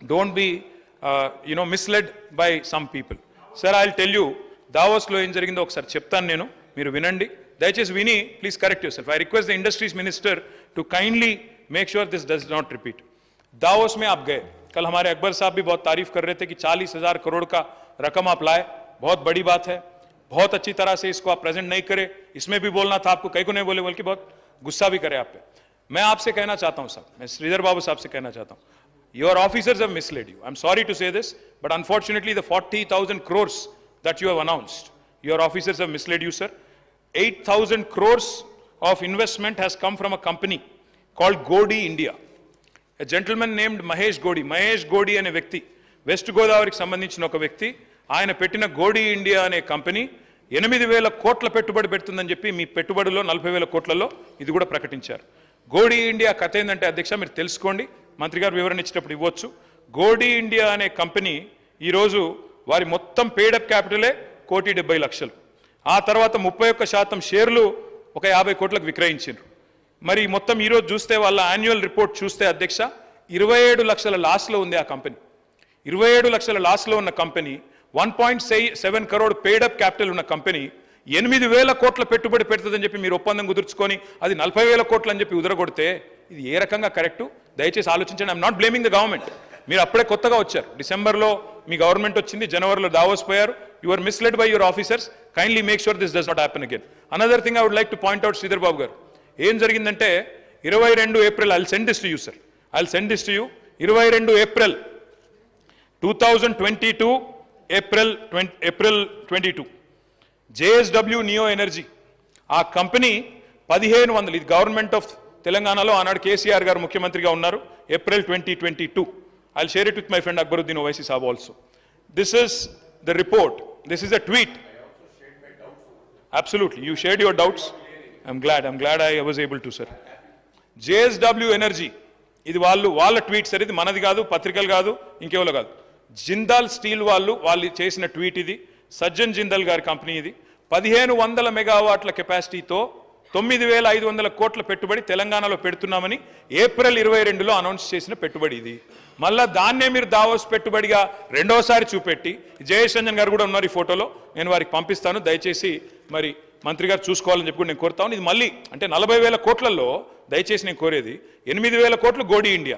don't be misled by some people. Sir, I'll tell you, Davos lo em jarigindho okasari cheptanu nenu, meeru vinandi, dayachesi vini please correct yourself. I request the industries minister to kindly make sure this does not repeat. Davos में आप गए, कल हमारे अकबर साहब भी बहुत तारीफ कर रहे थे कि 40,000 करोड़ का रकम आप लाए, बहुत बड़ी बात है, बहुत अच्छी तरह से इसको आप प्रेजेंट नहीं करे, इसमें भी बोलना था आपको, कई को नहीं बोले, बल्कि बहुत गुस्सा भी करे आप पे। मैं आपसे कहना चाहता हूं साहब, मैं श्रीधर बाबू साहब से कहना चाहता हूं, your officers have misled you. I'm sorry to say this, but unfortunately the 40,000 crores that you have announced, your officers have misled you, sir. 8,000 crores of investment has come from a company called Godi India. A gentleman named Mahesh Godi అనే వ్యక్తి, west గోదావరికి సంబంధించిన ఒక వ్యక్తి, ఆయన పెట్టిన గోడి India అనే company 8,000 కోట్ల పెట్టుబడి పెడుతుందని చెప్పి మీ పెట్టుబడిలో 40,000 కోట్లలో ఇది కూడా ప్రకటించారు. గోడి ఇండియా కథ ఏంటంటే అధ్యక్ష మీరు తెలుసుకోండి, మంత్రి గారు వివరణ ఇచ్చేటప్పుడు ఇవ్వచ్చు. గోడి ఇండియా అనే కంపెనీ ఈరోజు వారి మొత్తం పేడప్ క్యాపిటలే 1,70,00,000. ఆ తర్వాత 31% షేర్లు ఒక 50 కోట్లకు విక్రయించారు. మరి మొత్తం ఈరోజు చూస్తే వాళ్ళ యాన్యువల్ రిపోర్ట్ చూస్తే అధ్యక్ష 27 లక్షల లాస్లో ఉంది ఆ కంపెనీ. 27 లక్షల లాస్లో ఉన్న కంపెనీ, 1.7 crore పేడప్ క్యాపిటల్ ఉన్న కంపెనీ 8,000 కోట్ల పెట్టుబడి పెడుతుందని చెప్పి మీరు ఒప్పందం కుదుర్చుకొని అది 40,000 కోట్లు అని చెప్పి ఉదరగొడితే ఇది ఏ రకంగా కరెక్టు? దయచేసి ఆలోచించండి. I'm not blaming the government. మీరు అప్పుడే కొత్తగా వచ్చారు, డిసెంబర్లో మీ గవర్నమెంట్ వచ్చింది, జనవరిలో దావోస్ పోయారు. You are misled by your officers. Kindly make sure this does not happen again. Another thing I would like to point out, Sridhar Babu గారు, ఏం జరిగిందంటే 22 April, I will send this to you sir, I will send this to you. 22 April 2022, April 22, JSW Neo Energy ఆ company 1,500, ఇది government of తెలంగాణలో ఆనాడు కేసీఆర్ గారు ముఖ్యమంత్రిగా ఉన్నారు, April 2022. I will share it with my friend Akbaruddin Owaisi Saab also. This is the report, this is the tweet. Absolutely, you shared your doubts. I'm glad I was able to, sir. JSW energy, ఇది వాళ్ళ tweet sir, ఇది మనది కాదు, పత్రికలు కాదు, ఇంకేవాళ్ళు కాదు. Jindal steel వాళ్ళు చేసిన ట్వీట్ ఇది. సజ్జన్ జిందాల్ గారి కంపెనీ ఇది. 1,500 మెగావాట్ల కెపాసిటీతో 9,500 కోట్ల పెట్టుబడి తెలంగాణలో పెడుతున్నామని ఏప్రిల్ 22లో అనౌన్స్ చేసిన పెట్టుబడి ఇది. మళ్ళా దాన్నే మీరు దావోస్ పెట్టుబడిగా రెండోసారి చూపెట్టి, జయేష్ రంజన్ గారు కూడా ఉన్నారు ఈ ఫోటోలో, నేను వారికి పంపిస్తాను, దయచేసి మరి మంత్రి గారు చూసుకోవాలని చెప్పి నేను కోరుతాను. ఇది మళ్ళీ అంటే 40,000 కోట్లలో దయచేసి నేను కోరేది 8,000 కోట్లు గోడి ఇండియా,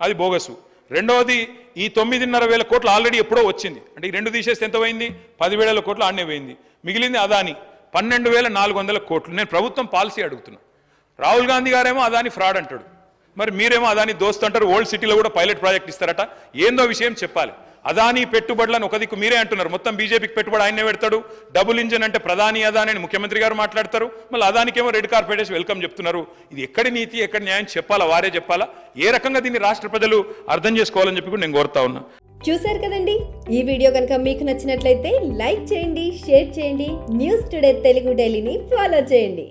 అది బోగసు. రెండవది ఈ 9,500 కోట్లు ఆల్రెడీ ఎప్పుడో వచ్చింది, అంటే ఈ రెండు తీసేస్తే ఎంత పోయింది? 10,000 కోట్లు ఆడనే పోయింది. మిగిలింది అదాని 12,400 కోట్లు. నేను ప్రభుత్వం పాలసీ అడుగుతున్నా. రాహుల్ గాంధీ గారేమో అదాని ఫ్రాడ్ అంటాడు, మరి మీరేమో అదాని దోస్త్ అంటారు. ఓల్డ్ సిటీలో కూడా పైలట్ ప్రాజెక్ట్ ఇస్తారట. ఏందో విషయం చెప్పాలి. అదాని పెట్టుబడులను ఒక దిక్కు మీరే అంటున్నారు, మొత్తం బీజేపీకి పెట్టుబడి ఆయనే పెడతాడు. డబుల్ ఇంజన్ అంటే ప్రధాని అదాని అని ముఖ్యమంత్రి గారు మాట్లాడతారు, మళ్ళీ అదానికేమో రెడ్ కార్పెట్ వేసి వెల్కమ్ చెప్తున్నారు. ఇది ఎక్కడి నీతి, ఎక్కడి న్యాయం చెప్పాలా? వారే చెప్పాలా? ఏ రకంగా దీన్ని రాష్ట్ర ప్రజలు అర్థం చేసుకోవాలని చెప్పి కూడా నేను కోరుతా ఉన్నా. చూశారు కదండి, ఈ వీడియో కనుక మీకు నచ్చినట్లయితే లైక్ చేయండి, షేర్ చేయండి, న్యూస్ టుడే తెలుగు డైలీని ఫాలో చేయండి.